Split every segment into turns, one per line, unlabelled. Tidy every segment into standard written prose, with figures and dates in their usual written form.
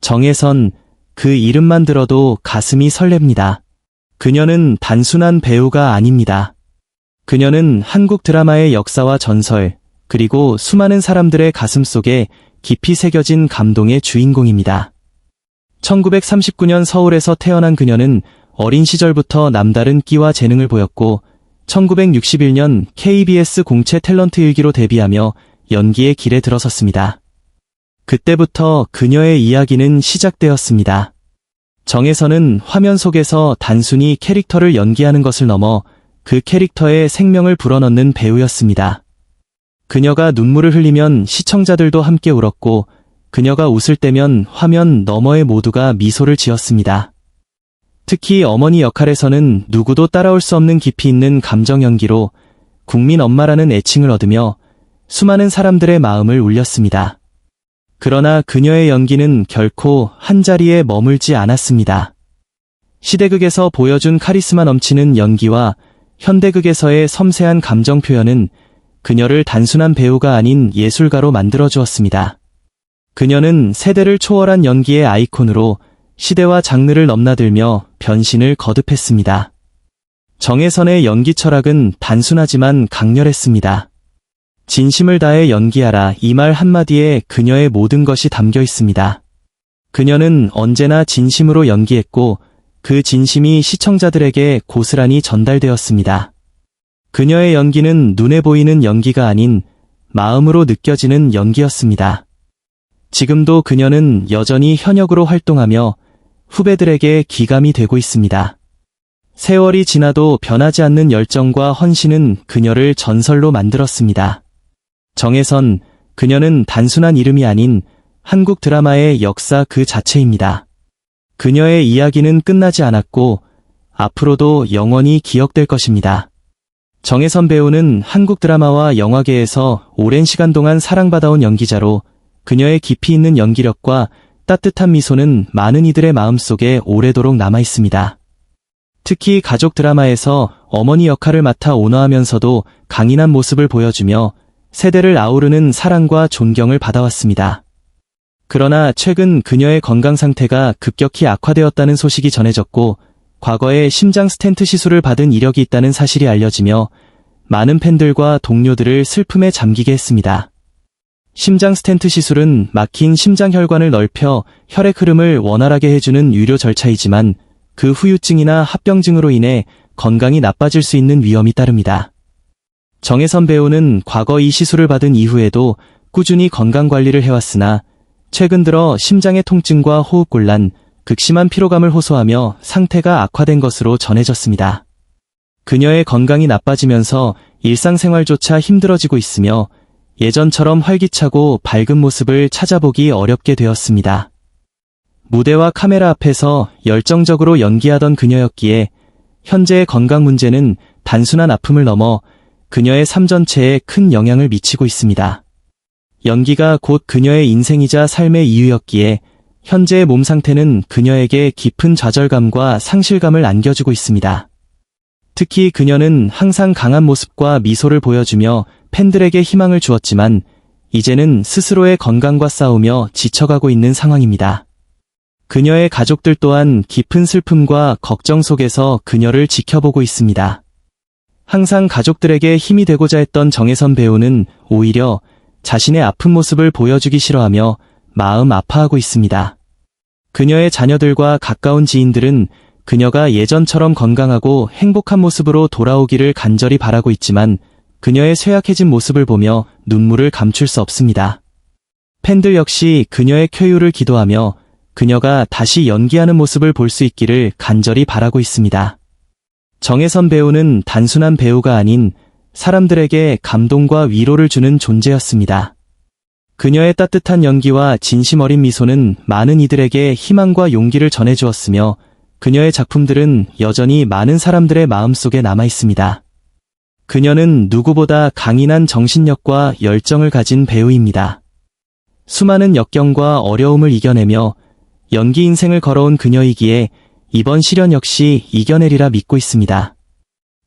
정혜선, 그 이름만 들어도 가슴이 설렙니다. 그녀는 단순한 배우가 아닙니다. 그녀는 한국 드라마의 역사와 전설, 그리고 수많은 사람들의 가슴 속에 깊이 새겨진 감동의 주인공입니다. 1939년 서울에서 태어난 그녀는 어린 시절부터 남다른 끼와 재능을 보였고 1961년 KBS 공채 탤런트 일기로 데뷔하며 연기의 길에 들어섰습니다. 그때부터 그녀의 이야기는 시작되었습니다. 정혜선은 화면 속에서 단순히 캐릭터를 연기하는 것을 넘어 그 캐릭터에 생명을 불어넣는 배우였습니다. 그녀가 눈물을 흘리면 시청자들도 함께 울었고 그녀가 웃을 때면 화면 너머의 모두가 미소를 지었습니다. 특히 어머니 역할에서는 누구도 따라올 수 없는 깊이 있는 감정 연기로 국민 엄마라는 애칭을 얻으며 수많은 사람들의 마음을 울렸습니다. 그러나 그녀의 연기는 결코 한자리에 머물지 않았습니다. 시대극에서 보여준 카리스마 넘치는 연기와 현대극에서의 섬세한 감정 표현은 그녀를 단순한 배우가 아닌 예술가로 만들어주었습니다. 그녀는 세대를 초월한 연기의 아이콘으로 시대와 장르를 넘나들며 변신을 거듭했습니다. 정혜선의 연기 철학은 단순하지만 강렬했습니다. 진심을 다해 연기하라, 이 말 한마디에 그녀의 모든 것이 담겨 있습니다. 그녀는 언제나 진심으로 연기했고 그 진심이 시청자들에게 고스란히 전달되었습니다. 그녀의 연기는 눈에 보이는 연기가 아닌 마음으로 느껴지는 연기였습니다. 지금도 그녀는 여전히 현역으로 활동하며 후배들에게 기감이 되고 있습니다. 세월이 지나도 변하지 않는 열정과 헌신은 그녀를 전설로 만들었습니다. 정혜선, 그녀는 단순한 이름이 아닌 한국 드라마의 역사 그 자체입니다. 그녀의 이야기는 끝나지 않았고 앞으로도 영원히 기억될 것입니다. 정혜선 배우는 한국 드라마와 영화계에서 오랜 시간 동안 사랑받아온 연기자로 그녀의 깊이 있는 연기력과 따뜻한 미소는 많은 이들의 마음속에 오래도록 남아있습니다. 특히 가족 드라마에서 어머니 역할을 맡아 온화하면서도 강인한 모습을 보여주며 세대를 아우르는 사랑과 존경을 받아왔습니다. 그러나 최근 그녀의 건강 상태가 급격히 악화되었다는 소식이 전해졌고 과거에 심장 스텐트 시술을 받은 이력이 있다는 사실이 알려지며 많은 팬들과 동료들을 슬픔에 잠기게 했습니다. 심장 스텐트 시술은 막힌 심장혈관을 넓혀 혈액 흐름을 원활하게 해주는 유료 절차이지만 그 후유증이나 합병증으로 인해 건강이 나빠질 수 있는 위험이 따릅니다. 정혜선 배우는 과거 이 시술을 받은 이후에도 꾸준히 건강관리를 해왔으나 최근 들어 심장의 통증과 호흡곤란, 극심한 피로감을 호소하며 상태가 악화된 것으로 전해졌습니다. 그녀의 건강이 나빠지면서 일상생활조차 힘들어지고 있으며 예전처럼 활기차고 밝은 모습을 찾아보기 어렵게 되었습니다. 무대와 카메라 앞에서 열정적으로 연기하던 그녀였기에 현재의 건강 문제는 단순한 아픔을 넘어 그녀의 삶 전체에 큰 영향을 미치고 있습니다. 연기가 곧 그녀의 인생이자 삶의 이유였기에 현재의 몸 상태는 그녀에게 깊은 좌절감과 상실감을 안겨주고 있습니다. 특히 그녀는 항상 강한 모습과 미소를 보여주며 팬들에게 희망을 주었지만 이제는 스스로의 건강과 싸우며 지쳐가고 있는 상황입니다. 그녀의 가족들 또한 깊은 슬픔과 걱정 속에서 그녀를 지켜보고 있습니다. 항상 가족들에게 힘이 되고자 했던 정혜선 배우는 오히려 자신의 아픈 모습을 보여주기 싫어하며 마음 아파하고 있습니다. 그녀의 자녀들과 가까운 지인들은 그녀가 예전처럼 건강하고 행복한 모습으로 돌아오기를 간절히 바라고 있지만 그녀의 쇠약해진 모습을 보며 눈물을 감출 수 없습니다. 팬들 역시 그녀의 쾌유를 기도하며 그녀가 다시 연기하는 모습을 볼 수 있기를 간절히 바라고 있습니다. 정혜선 배우는 단순한 배우가 아닌 사람들에게 감동과 위로를 주는 존재였습니다. 그녀의 따뜻한 연기와 진심 어린 미소는 많은 이들에게 희망과 용기를 전해주었으며 그녀의 작품들은 여전히 많은 사람들의 마음속에 남아있습니다. 그녀는 누구보다 강인한 정신력과 열정을 가진 배우입니다. 수많은 역경과 어려움을 이겨내며 연기 인생을 걸어온 그녀이기에 이번 시련 역시 이겨내리라 믿고 있습니다.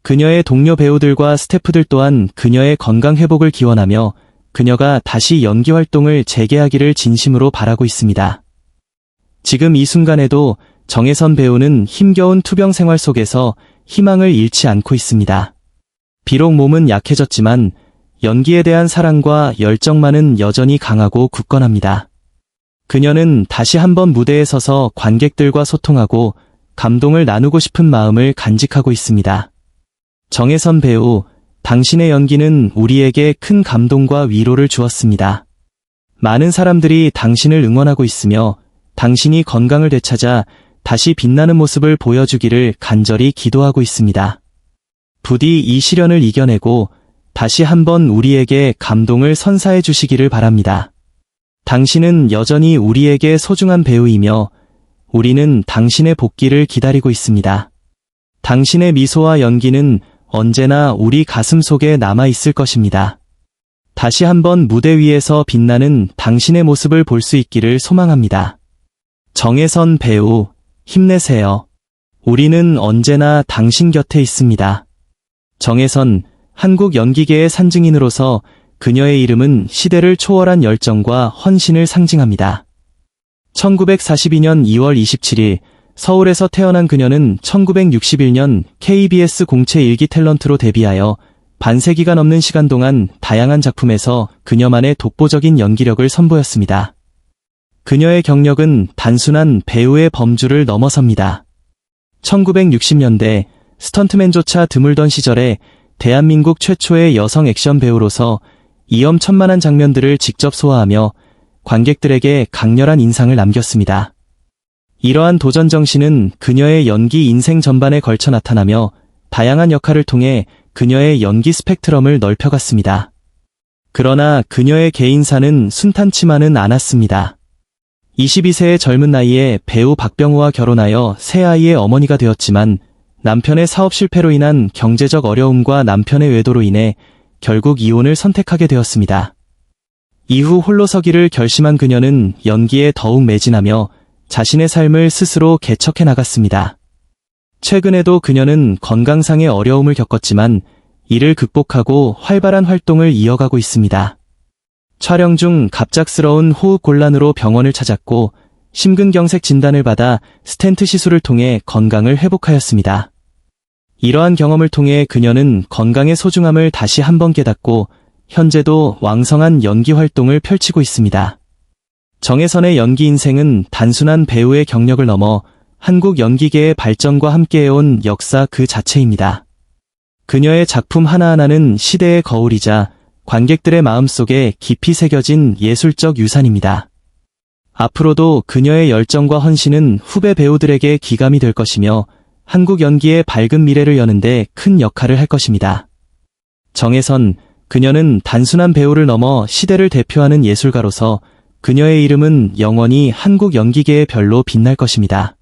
그녀의 동료 배우들과 스태프들 또한 그녀의 건강 회복을 기원하며 그녀가 다시 연기 활동을 재개하기를 진심으로 바라고 있습니다. 지금 이 순간에도 정혜선 배우는 힘겨운 투병 생활 속에서 희망을 잃지 않고 있습니다. 비록 몸은 약해졌지만 연기에 대한 사랑과 열정만은 여전히 강하고 굳건합니다. 그녀는 다시 한번 무대에 서서 관객들과 소통하고 감동을 나누고 싶은 마음을 간직하고 있습니다. 정혜선 배우, 당신의 연기는 우리에게 큰 감동과 위로를 주었습니다. 많은 사람들이 당신을 응원하고 있으며 당신이 건강을 되찾아 다시 빛나는 모습을 보여주기를 간절히 기도하고 있습니다. 부디 이 시련을 이겨내고 다시 한번 우리에게 감동을 선사해 주시기를 바랍니다. 당신은 여전히 우리에게 소중한 배우이며 우리는 당신의 복귀를 기다리고 있습니다. 당신의 미소와 연기는 언제나 우리 가슴 속에 남아 있을 것입니다. 다시 한번 무대 위에서 빛나는 당신의 모습을 볼 수 있기를 소망합니다. 정혜선 배우, 힘내세요. 우리는 언제나 당신 곁에 있습니다. 정혜선, 한국 연기계의 산증인으로서 그녀의 이름은 시대를 초월한 열정과 헌신을 상징합니다. 1942년 2월 27일 서울에서 태어난 그녀는 1961년 KBS 공채 일기 탤런트로 데뷔하여 반세기가 넘는 시간 동안 다양한 작품에서 그녀만의 독보적인 연기력을 선보였습니다. 그녀의 경력은 단순한 배우의 범주를 넘어섭니다. 1960년대 스턴트맨조차 드물던 시절에 대한민국 최초의 여성 액션 배우로서 이엄천만한 장면들을 직접 소화하며 관객들에게 강렬한 인상을 남겼습니다. 이러한 도전 정신은 그녀의 연기 인생 전반에 걸쳐 나타나며 다양한 역할을 통해 그녀의 연기 스펙트럼을 넓혀갔습니다. 그러나 그녀의 개인사는 순탄치만은 않았습니다. 22세의 젊은 나이에 배우 박병호와 결혼하여 새 아이의 어머니가 되었지만 남편의 사업 실패로 인한 경제적 어려움과 남편의 외도로 인해 결국 이혼을 선택하게 되었습니다. 이후 홀로 서기를 결심한 그녀는 연기에 더욱 매진하며 자신의 삶을 스스로 개척해 나갔습니다. 최근에도 그녀는 건강상의 어려움을 겪었지만 이를 극복하고 활발한 활동을 이어가고 있습니다. 촬영 중 갑작스러운 호흡 곤란으로 병원을 찾았고 심근경색 진단을 받아 스텐트 시술을 통해 건강을 회복하였습니다. 이러한 경험을 통해 그녀는 건강의 소중함을 다시 한번 깨닫고 현재도 왕성한 연기 활동을 펼치고 있습니다. 정혜선의 연기 인생은 단순한 배우의 경력을 넘어 한국 연기계의 발전과 함께해온 역사 그 자체입니다. 그녀의 작품 하나하나는 시대의 거울이자 관객들의 마음속에 깊이 새겨진 예술적 유산입니다. 앞으로도 그녀의 열정과 헌신은 후배 배우들에게 기감이 될 것이며 한국 연기의 밝은 미래를 여는데 큰 역할을 할 것입니다. 정혜선, 그녀는 단순한 배우를 넘어 시대를 대표하는 예술가로서 그녀의 이름은 영원히 한국 연기계의 별로 빛날 것입니다.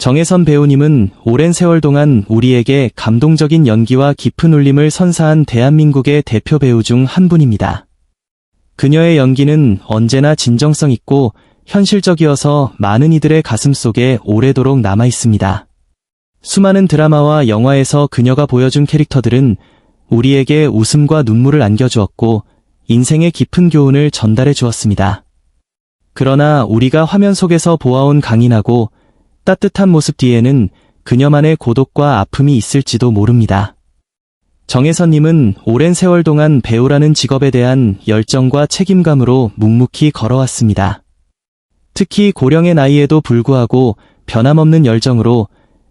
정혜선 배우님은 오랜 세월 동안 우리에게 감동적인 연기와 깊은 울림을 선사한 대한민국의 대표 배우 중 한 분입니다. 그녀의 연기는 언제나 진정성 있고 현실적이어서 많은 이들의 가슴 속에 오래도록 남아 있습니다. 수많은 드라마와 영화에서 그녀가 보여준 캐릭터들은 우리에게 웃음과 눈물을 안겨주었고 인생의 깊은 교훈을 전달해 주었습니다. 그러나 우리가 화면 속에서 보아온 강인하고 따뜻한 모습 뒤에는 그녀만의 고독과 아픔이 있을지도 모릅니다. 정혜선님은 오랜 세월 동안 배우라는 직업에 대한 열정과 책임감으로 묵묵히 걸어왔습니다. 특히 고령의 나이에도 불구하고 변함없는 열정으로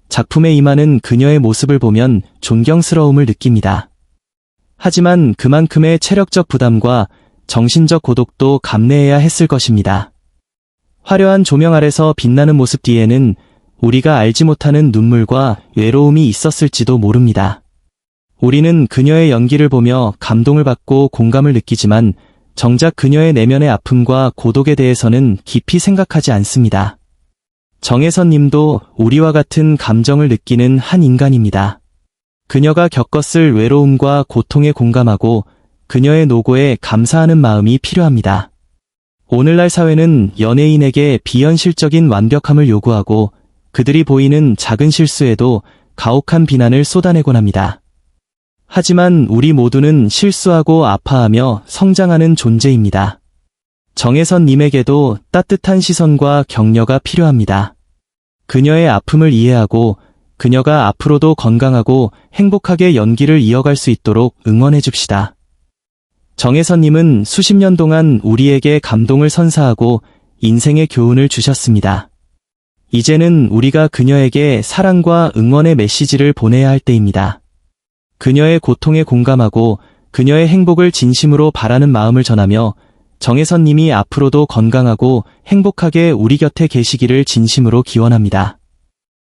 작품에 임하는 그녀의 모습을 보면 존경스러움을 느낍니다. 하지만 그만큼의 체력적 부담과 정신적 고독도 감내해야 했을 것입니다. 화려한 조명 아래서 빛나는 모습 뒤에는 우리가 알지 못하는 눈물과 외로움이 있었을지도 모릅니다. 우리는 그녀의 연기를 보며 감동을 받고 공감을 느끼지만 정작 그녀의 내면의 아픔과 고독에 대해서는 깊이 생각하지 않습니다. 정혜선 님도 우리와 같은 감정을 느끼는 한 인간입니다. 그녀가 겪었을 외로움과 고통에 공감하고 그녀의 노고에 감사하는 마음이 필요합니다. 오늘날 사회는 연예인에게 비현실적인 완벽함을 요구하고 그들이 보이는 작은 실수에도 가혹한 비난을 쏟아내곤 합니다. 하지만 우리 모두는 실수하고 아파하며 성장하는 존재입니다. 정혜선님에게도 따뜻한 시선과 격려가 필요합니다. 그녀의 아픔을 이해하고 그녀가 앞으로도 건강하고 행복하게 연기를 이어갈 수 있도록 응원해 줍시다. 정혜선님은 수십 년 동안 우리에게 감동을 선사하고 인생의 교훈을 주셨습니다. 이제는 우리가 그녀에게 사랑과 응원의 메시지를 보내야 할 때입니다. 그녀의 고통에 공감하고 그녀의 행복을 진심으로 바라는 마음을 전하며 정혜선님이 앞으로도 건강하고 행복하게 우리 곁에 계시기를 진심으로 기원합니다.